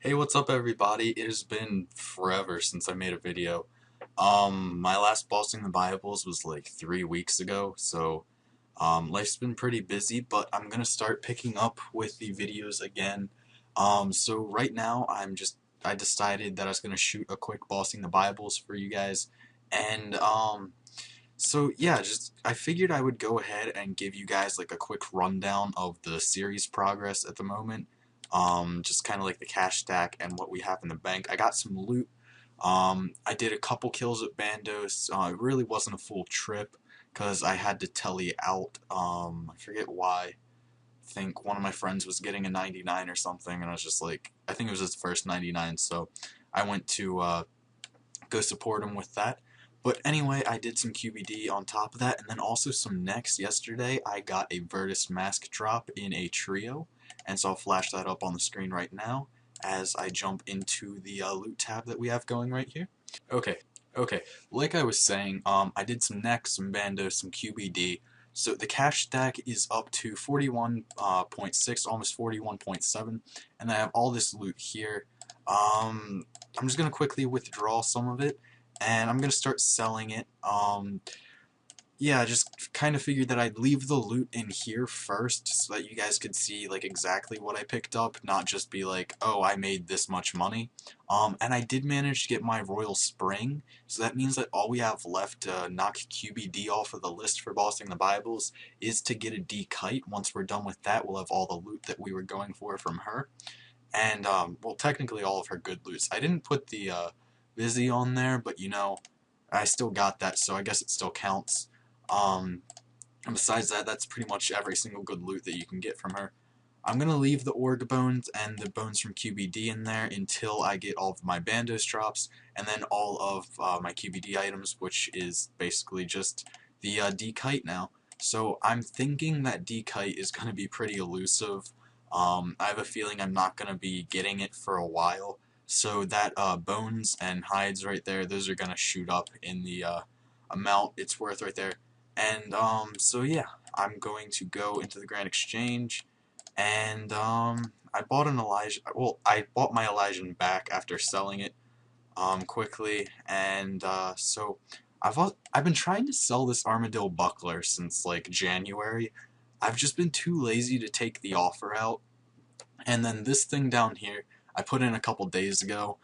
Hey, what's up everybody? It has been forever since I made a video. My last bossing the Buyables was like 3 weeks ago, so life's been pretty busy, but I'm gonna start picking up with the videos again. So right now I decided that I was gonna shoot a quick bossing the Buyables for you guys, and so yeah, just I figured I would go ahead and give you guys like a quick rundown of the series progress at the moment. Just kind of like the cash stack and what we have in the bank. I got some loot. I did a couple kills at Bandos. It really wasn't a full trip because I had to telly out. I forget why. I think one of my friends was getting a 99 or something, and I was just like, I think it was his first 99, so I went to go support him with that. But anyway, I did some QBD on top of that, and then also some next. Yesterday, I got a Virtus mask drop in a trio, and so I'll flash that up on the screen right now as I jump into the loot tab that we have going right here. Okay, okay. Like I was saying, I did some next, some bando, some QBD. So the cash stack is up to 41.6, almost 41.7, and I have all this loot here. I'm just gonna quickly withdraw some of it, and I'm gonna start selling it. Yeah, I just kind of figured that I'd leave the loot in here first so that you guys could see like exactly what I picked up, not just be like, oh, I made this much money. And I did manage to get my Royal Spring, so that means that all we have left to knock QBD off of the list for bossing the Bibles is to get a D Kite. Once we're done with that, we'll have all the loot that we were going for from her. And, well, technically all of her good loots. I didn't put the Vizzy on there, but you know, I still got that, so I guess it still counts. Um, and besides that, that's pretty much every single good loot that you can get from her. I'm going to leave the Org Bones and the Bones from QBD in there until I get all of my Bandos drops, and then all of my QBD items, which is basically just the D-Kite now. So I'm thinking that D-Kite is going to be pretty elusive. I have a feeling I'm not going to be getting it for a while, so that Bones and Hides right there, those are going to shoot up in the amount it's worth right there. And so yeah, I'm going to go into the Grand Exchange, and I bought an Elijah. Well, I bought my Elijah back after selling it quickly, and so I've been trying to sell this Armadillo buckler since like January. I've just been too lazy to take the offer out, and then this thing down here I put in a couple days ago.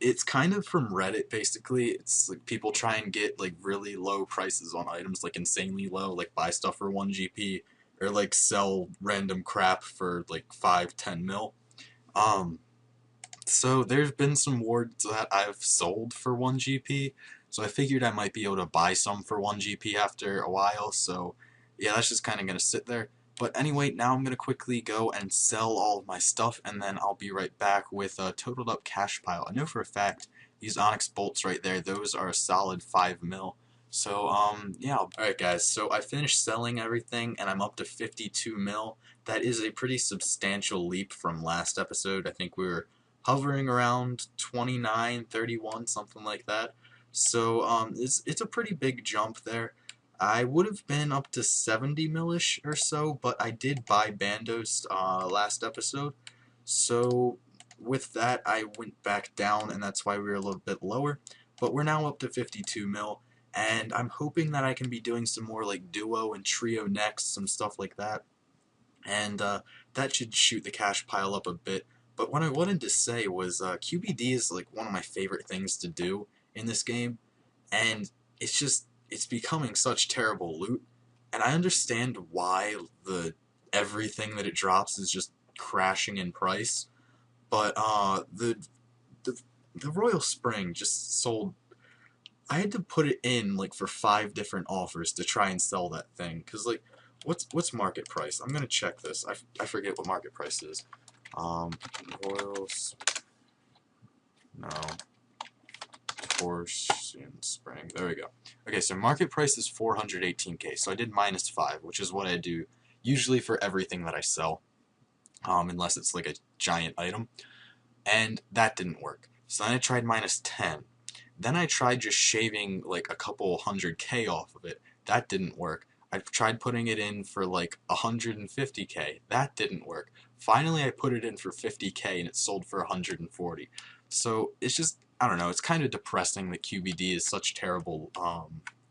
It's kind of from Reddit basically. It's like people try and get like really low prices on items, like insanely low, like buy stuff for 1 GP or like sell random crap for like 5, 10 mil. Um, so there's been some wards that I've sold for 1 GP, so I figured I might be able to buy some for 1 GP after a while, so yeah, that's just kind of going to sit there. But anyway, now I'm going to quickly go and sell all of my stuff, and then I'll be right back with a totaled up cash pile. I know for a fact these Onyx bolts right there, those are a solid 5 mil. So, yeah. Alright guys, so I finished selling everything, and I'm up to 52 mil. That is a pretty substantial leap from last episode. I think we were hovering around 29, 31, something like that. So it's a pretty big jump there. I would have been up to 70 millish or so, but I did buy Bandos last episode. So with that, I went back down, and that's why we were a little bit lower. But we're now up to 52 mil, and I'm hoping that I can be doing some more like duo and trio next, some stuff like that. And that should shoot the cash pile up a bit. But what I wanted to say was QBD is like one of my favorite things to do in this game, and it's becoming such terrible loot, and I understand why the everything that it drops is just crashing in price, but the the Royal Spring just sold. I had to put it in like for 5 different offers to try and sell that thing, cause like what's market price? I'm gonna check this. I forget what market price is. Um, Royal no Portion Spring. There we go. Okay, so market price is 418K. So I did -5, which is what I do usually for everything that I sell, unless it's like a giant item, and that didn't work. So then I tried -10. Then I tried just shaving like a couple 100K off of it. That didn't work. I tried putting it in for like 150K. That didn't work. Finally, I put it in for 50K and it sold for 140. So it's just, I don't know, it's kind of depressing that QBD is such terrible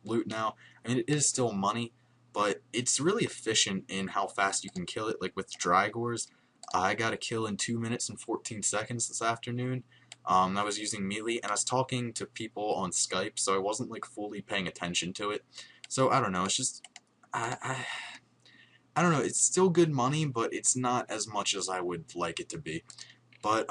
loot now. I mean, it is still money, but it's really efficient in how fast you can kill it. Like with Drygores, I got a kill in 2 minutes and 14 seconds this afternoon. I was using melee, and I was talking to people on Skype, so I wasn't like fully paying attention to it. So I don't know, it's just, I, I I don't know, it's still good money, but it's not as much as I would like it to be. But,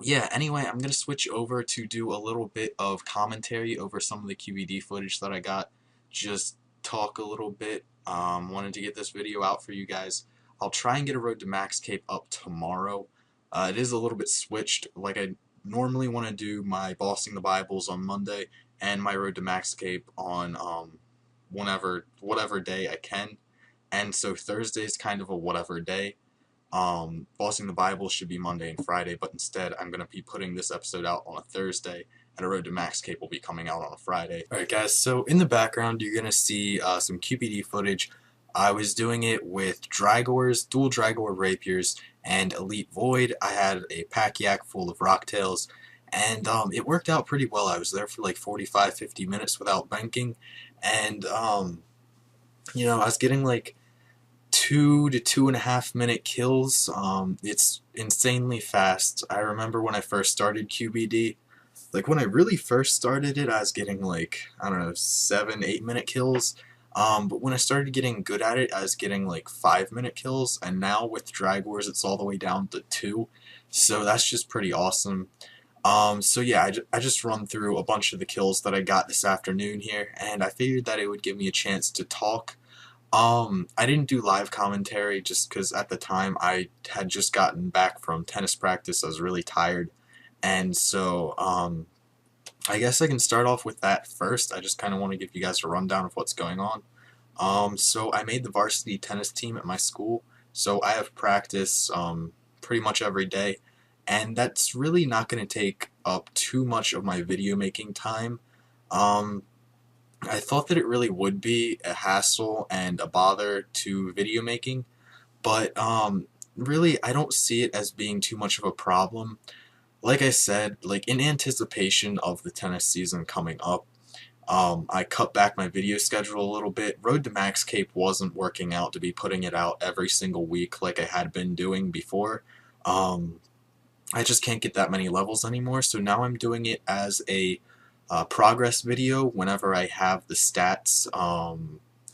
yeah, anyway, I'm going to switch over to do a little bit of commentary over some of the QED footage that I got. Just talk a little bit. Wanted to get this video out for you guys. I'll try and get a Road to Max Cape up tomorrow. It is a little bit switched. Like, I normally want to do my Bossing the Bibles on Monday and my Road to Max Cape on whatever day I can. And so Thursday is kind of a whatever day. Bossing the Bible should be Monday and Friday, but instead I'm going to be putting this episode out on a Thursday, and a Road to Max Cape will be coming out on a Friday. Alright guys, so in the background you're going to see some QPD footage. I was doing it with Drygores, dual Drygore Rapiers, and Elite Void. I had a pack yak full of Rocktails, and it worked out pretty well. I was there for like 45-50 minutes without banking, and you know, I was getting like 2 to 2.5 minute kills. It's insanely fast. I remember when I first started QBD, like when I really first started it, I was getting like, I don't know, 7-8 minute kills. But when I started getting good at it, I was getting like 5 minute kills, and now with Dragors, it's all the way down to 2. So that's just pretty awesome. So yeah, I just run through a bunch of the kills that I got this afternoon here, and I figured that it would give me a chance to talk. I didn't do live commentary just because at the time I had just gotten back from tennis practice. I was really tired, and so I guess I can start off with that first. I just kind of want to give you guys a rundown of what's going on. So I made the varsity tennis team at my school, so I have practice pretty much every day, and that's really not going to take up too much of my video making time. I thought that it really would be a hassle and a bother to video making, but really I don't see it as being too much of a problem. Like I said, like in anticipation of the tennis season coming up, I cut back my video schedule a little bit. Road to Max Cape wasn't working out to be putting it out every single week like I had been doing before. I just can't get that many levels anymore, so now I'm doing it as a progress video whenever I have the stats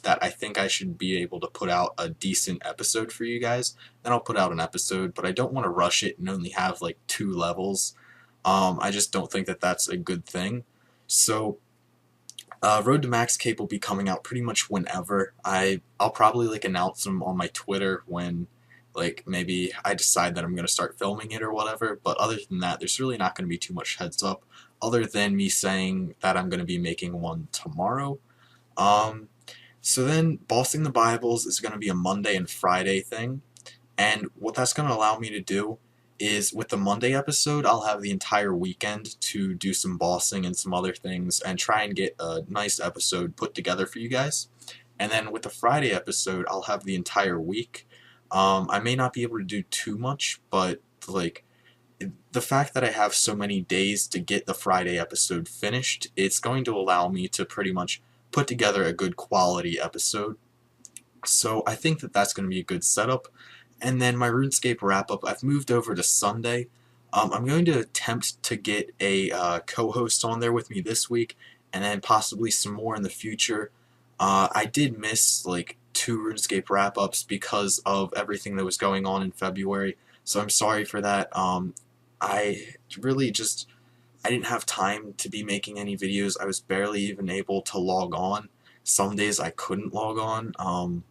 that I think I should be able to put out a decent episode for you guys. Then I'll put out an episode, but I don't want to rush it and only have like 2 levels. I just don't think that that's a good thing. So Road to Max Cape will be coming out pretty much whenever. I'll probably like announce them on my Twitter when like maybe I decide that I'm going to start filming it or whatever, but other than that, there's really not going to be too much heads up other than me saying that I'm going to be making one tomorrow. So then Bossing the Bibles is going to be a Monday and Friday thing, and what that's going to allow me to do is with the Monday episode, I'll have the entire weekend to do some bossing and some other things and try and get a nice episode put together for you guys. And then with the Friday episode, I'll have the entire week. I may not be able to do too much, but like the fact that I have so many days to get the Friday episode finished, it's going to allow me to pretty much put together a good quality episode. So I think that that's going to be a good setup. And then my RuneScape wrap-up, I've moved over to Sunday. I'm going to attempt to get a co-host on there with me this week, and then possibly some more in the future. I did miss like 2 RuneScape wrap-ups because of everything that was going on in February, so I'm sorry for that. I really just, I didn't have time to be making any videos. I was barely even able to log on. Some days I couldn't log on,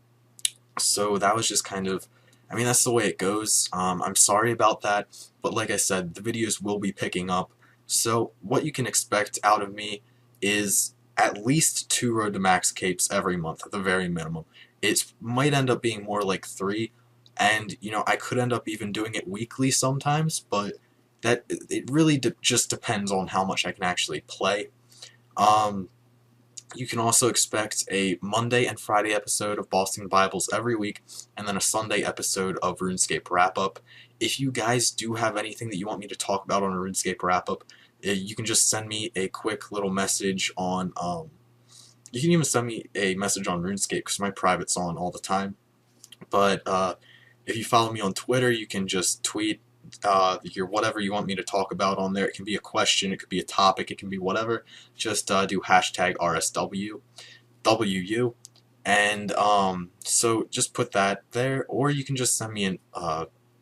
so that was just kind of, I mean, that's the way it goes. I'm sorry about that, but like I said, the videos will be picking up. So what you can expect out of me is at least 2 Road to Max Capes every month at the very minimum. It might end up being more like 3, and you know, I could end up even doing it weekly sometimes, but that it really just depends on how much I can actually play. You can also expect a Monday and Friday episode of Bossing the Bibles every week, and then a Sunday episode of RuneScape Wrap-Up. If you guys do have anything that you want me to talk about on a RuneScape Wrap-Up, you can just send me a quick little message on, you can even send me a message on RuneScape, because my private's on all the time. But if you follow me on Twitter, you can just tweet your whatever you want me to talk about on there. It can be a question, it could be a topic, it can be whatever. Just do hashtag RSW, WU, and so just put that there, or you can just send me an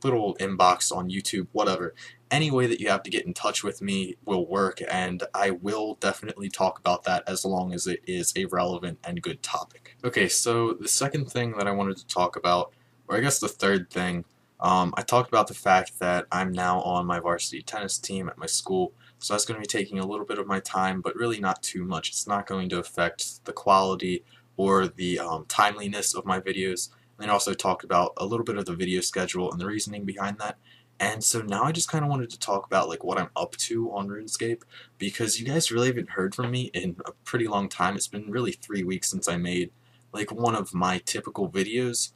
little inbox on YouTube, whatever. Any way that you have to get in touch with me will work, and I will definitely talk about that as long as it is a relevant and good topic. Okay, so the second thing that I wanted to talk about, or I guess the third thing, I talked about the fact that I'm now on my varsity tennis team at my school, so that's going to be taking a little bit of my time, but really not too much. It's not going to affect the quality or the timeliness of my videos. And I also talked about a little bit of the video schedule and the reasoning behind that. And so now I just kind of wanted to talk about like what I'm up to on RuneScape, because you guys really haven't heard from me in a pretty long time. It's been really 3 weeks since I made like one of my typical videos.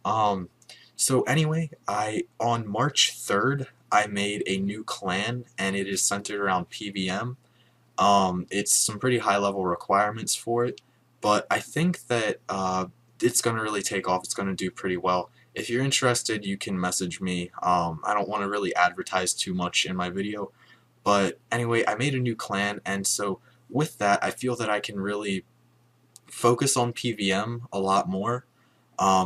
Um, so anyway, on March 3rd I made a new clan, and it is centered around PVM. It's some pretty high level requirements for it, but I think that it's going to really take off. It's going to do pretty well. If you're interested, you can message me. I don't want to really advertise too much in my video, but anyway, I made a new clan, and so with that, I feel that I can really focus on PVM a lot more.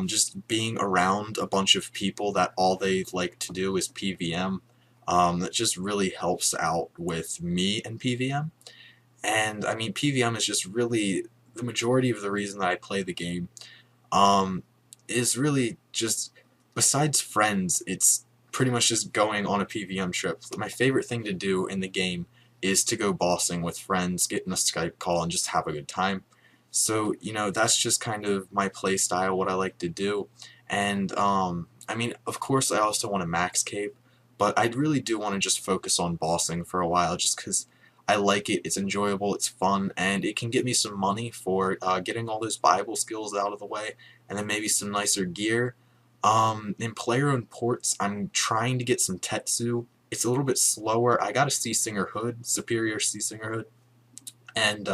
Just being around a bunch of people that all they like to do is PVM, that just really helps out with me and PVM. And I mean, PVM is just really the majority of the reason that I play the game. Um, is really just, besides friends, it's pretty much just going on a PVM trip. My favorite thing to do in the game is to go bossing with friends, get in a Skype call, and just have a good time. So, that's just kind of my play style, what I like to do. And, I mean, of course, I also want to max cape, but I really do want to just focus on bossing for a while, just because I like it, it's enjoyable, it's fun, and it can get me some money for getting all those Bible skills out of the way, and then maybe some nicer gear. In player-owned ports, I'm trying to get some Tetsu. It's a little bit slower. I got a Sea Singer hood, Superior Sea Singer hood, and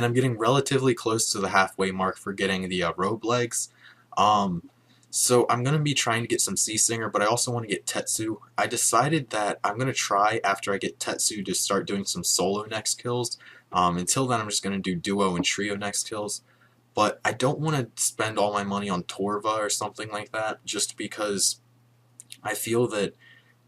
I'm getting relatively close to the halfway mark for getting the robe legs. Um, so I'm going to be trying to get some Sea Singer, but I also want to get Tetsu. I decided that I'm going to try, after I get Tetsu, to start doing some solo next kills. Until then, I'm just going to do duo and trio next kills. But I don't want to spend all my money on Torva or something like that, just because I feel that,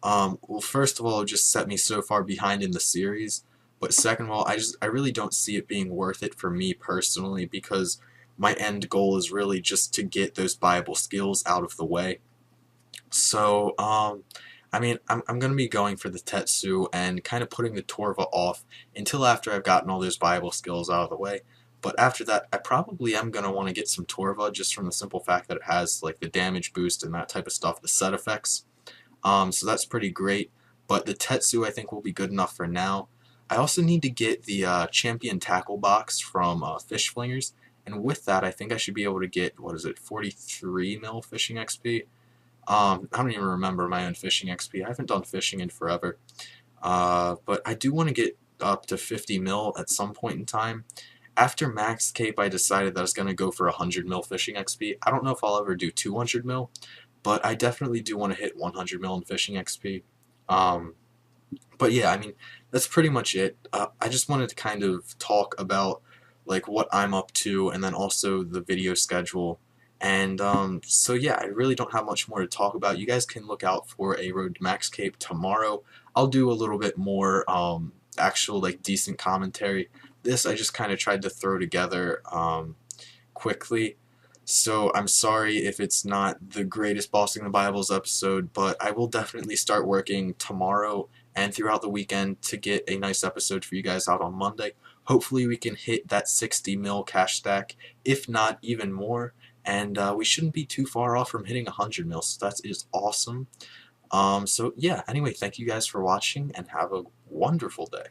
well, first of all, it just set me so far behind in the series. But second of all, I really don't see it being worth it for me personally, because my end goal is really just to get those Bible skills out of the way. So, I mean, I'm going to be going for the Tetsu and kind of putting the Torva off until after I've gotten all those Bible skills out of the way. But after that, I probably am going to want to get some Torva, just from the simple fact that it has like the damage boost and that type of stuff, the set effects. So that's pretty great. But the Tetsu I think will be good enough for now. I also need to get the Champion Tackle box from Fish Flingers, and with that I think I should be able to get, what is it, 43 mil fishing XP? I don't even remember my own fishing XP. I haven't done fishing in forever. But I do want to get up to 50 mil at some point in time. After Max Cape, I decided that I was going to go for 100 mil fishing XP. I don't know if I'll ever do 200 mil, but I definitely do want to hit 100 mil in fishing XP. But yeah, I mean, that's pretty much it. I just wanted to kind of talk about like what I'm up to, and then also the video schedule. And so yeah, I really don't have much more to talk about. You guys can look out for a Road to Max Cape tomorrow. I'll do a little bit more actual like decent commentary. This I just kind of tried to throw together quickly. So I'm sorry if it's not the greatest Bossing the Bibles episode, but I will definitely start working tomorrow and throughout the weekend to get a nice episode for you guys out on Monday. Hopefully we can hit that 60 mil cash stack, if not even more, and we shouldn't be too far off from hitting 100 mil, so that is awesome. So yeah, anyway, thank you guys for watching, and have a wonderful day.